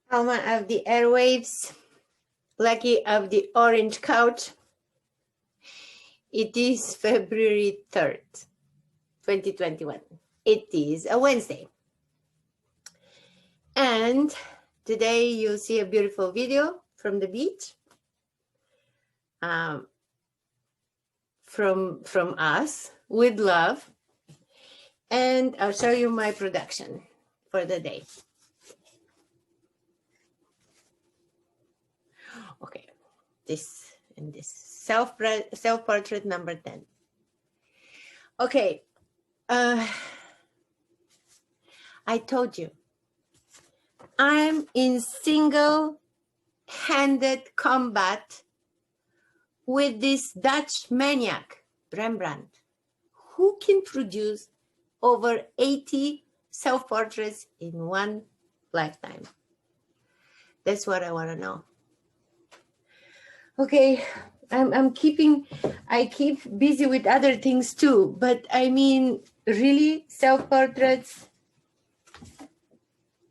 Alma of the Airwaves, Lucky of the Orange Couch. It is February 3rd, 2021. It is a Wednesday. And today you'll see a beautiful video from the beach. From us with love. And I'll show you my production for the day. Okay, this and this self-portrait number 10. Okay, I told you I'm in single-handed combat with this Dutch maniac, Rembrandt, who can produce over 80 self-portraits in one lifetime. That's what I want to know. Okay, I keep busy with other things too, but I mean, really, self-portraits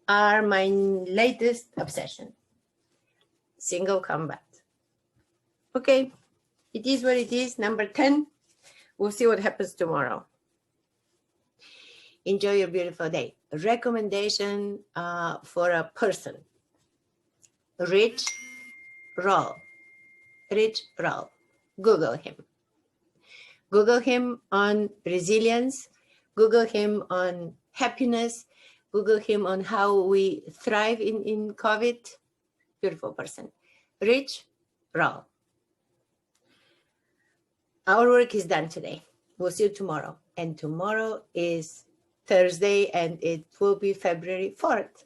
are my latest obsession. Single combat. Okay, it is what it is, number 10. We'll see what happens tomorrow. Enjoy your beautiful day. A recommendation for a person. Rich Roll. Rich Roll. Google him. Google him on resilience. Google him on happiness. Google him on how we thrive in COVID. Beautiful person. Rich Roll. Our work is done today. We'll see you tomorrow. And tomorrow is Thursday, and it will be February 4th.